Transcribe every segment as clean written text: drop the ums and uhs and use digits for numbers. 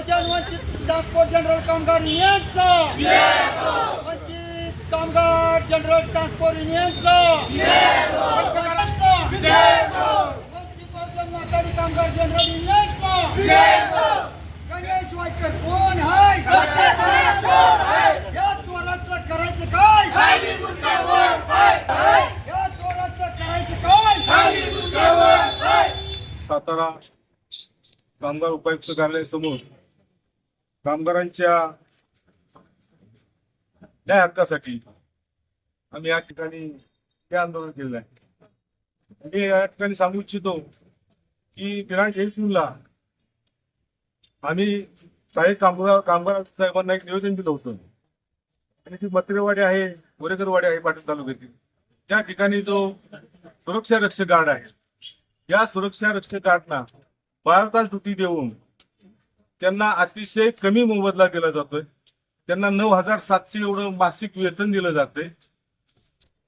Bahujan Vanchit transport general कामगार युनियनचा वंचित कामगार general transport युनियनचा Vanchit Bahujan माथाडी कामगार जनरल युनियनचा गणेश वायकर कोण आहे? या चोराचं करायचं काय? या चोराचं करायचं काय? सातारा कामगार उपायुक्त कार्यालयासमोर कामगारांच्या न्याय हक्कासाठी आम्ही या ठिकाणी हे आंदोलन केलेलं आहे। मी या ठिकाणी सांगू इच्छितो की दिनांक 23 जूनला आम्ही काही कामगार साहेबांना एक निवेदन दिलं होतं आणि ती मत्रेवाडी आहे, गोरेकरवाडी आहे पाटील तालुक्यातील, त्या ठिकाणी जो सुरक्षा रक्षक गार्ड आहे, या सुरक्षा रक्षक गार्डना 12 तास ड्युटी देऊन त्यांना अतिशय कमी मोबदला दिला जातोय। त्यांना 9,700 एवढं मासिक वेतन दिलं जातंय।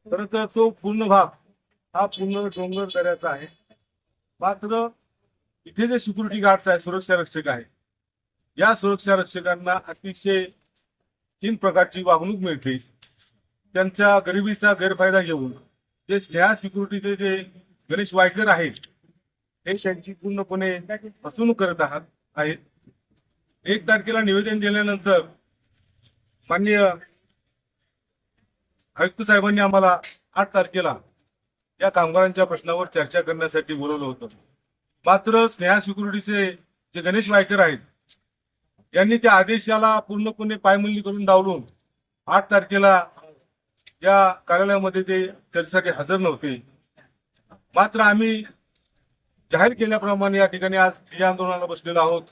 तर तो पूर्ण भाग हा पूर्ण डोंगर दऱ्याचा आहे। मात्र इथे जे सिक्युरिटी गार्ड्स आहे, सुरक्षा रक्षक आहे, या सुरक्षा रक्षकांना अतिशय 3 प्रकारची वागणूक मिळते। त्यांच्या गरिबीचा गैरफायदा घेऊन जे स्नेहा सिक्युरिटीचे जे गणेश वायकर आहेत हे त्यांची पूर्णपणे फसवणूक करत आहेत। 1 तारखेला निवेदन दिल्यानंतर माननीय आयुक्त साहेबांनी आम्हाला 8 तारखेला या कामगारांच्या प्रश्नावर चर्चा करण्यासाठी बोलवलं होतं। मात्र स्नेहा सिक्युरिटीचे जे गणेश वायकर आहेत यांनी त्या आदेशाला पूर्णपणे पायमल्ली करून डावलून 8 तारखेला या कार्यालयामध्ये ते चर्चेसाठी हजर नव्हते। मात्र आम्ही जाहीर केल्याप्रमाणे या ठिकाणी आज या आंदोलनाला बसलेलो आहोत।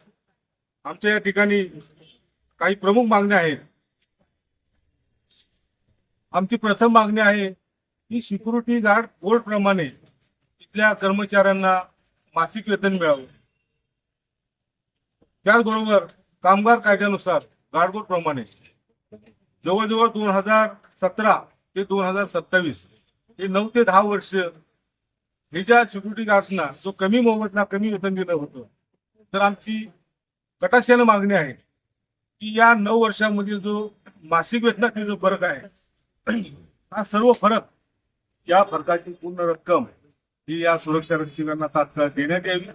आमच्या या ठिकाणी काही प्रमुख मागण्या आहेत। आमची प्रथम मागणी आहे की सिक्युरिटी गार्ड कोड प्रमाणे इथल्या कर्मचाऱ्यांना मासिक वेतन मिळावे। त्याचबरोबर कामगार कायद्यानुसार गार्ड कोड प्रमाणे जवळजवळ 2017 ते 2027 हे 9 ते 10 वर्ष हे ज्या सिक्युरिटी गार्ड्सना जो कमी मोबदला कमी वेतन दिलं होतं, तर आमची कटाक्षाने मागणी आहे की या 9 वर्षांमधील जो मासिक वेतनातील जो फरक आहे हा सर्व फरक, या फरकाची पूर्ण रक्कम ही या सुरक्षा रक्षकांना तात्काळ देण्यात यावी।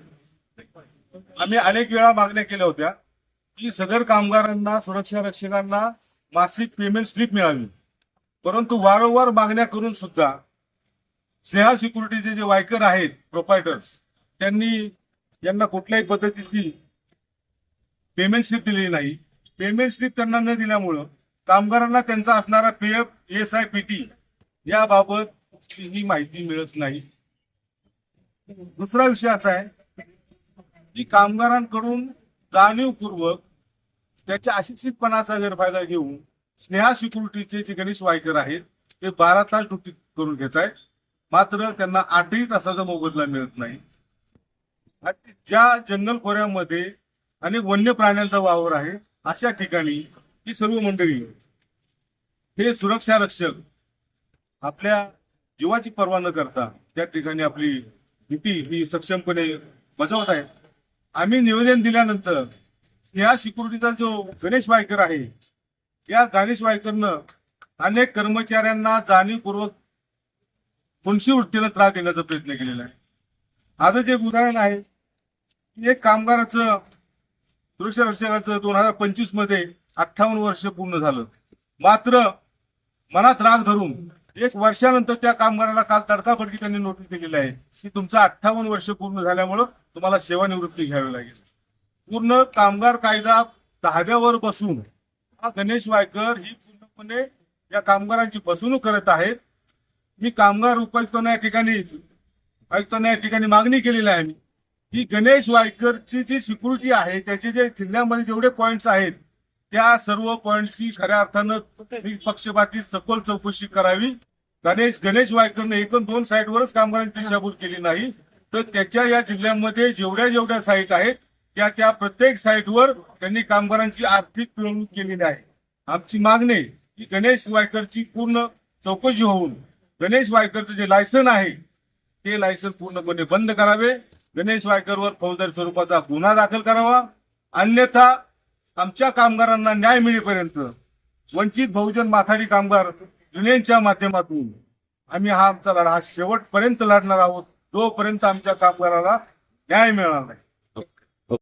आम्ही अनेक वेळा मागण्या केल्या होत्या की सदर कामगारांना, सुरक्षा रक्षकांना मासिक पेमेंट स्लिप मिळावी, परंतु वारंवार मागण्या करून सुद्धा स्नेहा सिक्युरिटीचे जे वायकर आहेत, प्रोपायटर, त्यांनी यांना कुठल्याही पद्धतीची पेमेंट स्लिप दिलेली नाही। पेमेंट स्लिप त्यांना न दिल्यामुळं कामगारांना त्यांचा असणारा पीएफ, ESI, PT याबाबत ही माहिती मिळत नाही। दुसरा विषय असा आहे की कामगारांकडून जाणीवपूर्वक त्याच्या अशिक्षितपणाचा गैरफायदा घेऊन स्नेहा सिक्युरिटीचे जे गणेश वायकर आहेत ते 12 तास ड्युटी करून घेत आहेत, मात्र त्यांना 8 तासाचा मोबदला मिळत नाही। ज्या जंगल खोऱ्यामध्ये अनेक वन्य प्राण्यांचा वावर आहे अशा ठिकाणी ही सर्व मंडळी हे सुरक्षा रक्षक आपल्या जीवाची पर्वा न करता त्या ठिकाणी आपली ड्युटी ही सक्षमपणे बजावत आहेत। आम्ही निवेदन दिल्यानंतर स्नेहा सिक्युरिटीचा जो गणेश वायकर आहे, या गणेश वायकरनं अनेक कर्मचाऱ्यांना जाणीवपूर्वक कोणशी वृत्तीनं त्रास देण्याचा प्रयत्न केलेला आहे। आज जे उदाहरण आहे, एक कामगाराचं, सुरक्षा रक्षकाचं 2025 मध्ये 58 वर्ष पूर्ण झालं, मात्र मनात राग धरून 1 वर्षानंतर त्या कामगाराला काल तडकाफडकी त्यांनी नोटीस दिलेली आहे की तुमचं 58 वर्ष पूर्ण झाल्यामुळं तुम्हाला सेवानिवृत्ती घ्यावी लागेल। पूर्ण कामगार कायदा धाब्यावर बसून हा गणेश वायकर ही पूर्णपणे या कामगारांची फसवणूक करत आहेत। मी कामगार उपायुक्तांना या ठिकाणी मागणी केलेली आहे की गणेश वायकरची जी सिक्युरिटी आहे, त्याचे जे जिल्ह्यामध्ये जेवढे पॉइंट्स आहेत त्या सर्व पॉइंटची खऱ्या अर्थानं पक्षपाती सखोल चौकशी करावी। गणेश वायकरने एकूण 2 साईटवरच कामगारांची दिशाभूल केली नाही, तर त्याच्या या जिल्ह्यामध्ये जेवढ्या साईट आहेत त्या प्रत्येक साईटवर त्यांनी कामगारांची आर्थिक पिळवणूक केलेली आहे। आमची मागणी की गणेश वायकरची पूर्ण चौकशी होऊन गणेश वायकरचं जे लायसन आहे ते लायसन पूर्णपणे बंद करावे, गणेश वायकरवर फौजदारी स्वरूपाचा गुन्हा दाखल करावा, अन्यथा आमच्या कामगारांना न्याय मिळेपर्यंत वंचित बहुजन माथाडी कामगार युनियनच्या माध्यमातून आम्ही हा आमचा लढा शेवटपर्यंत लढणार आहोत, जोपर्यंत आमच्या कामगाराला न्याय मिळणार नाही.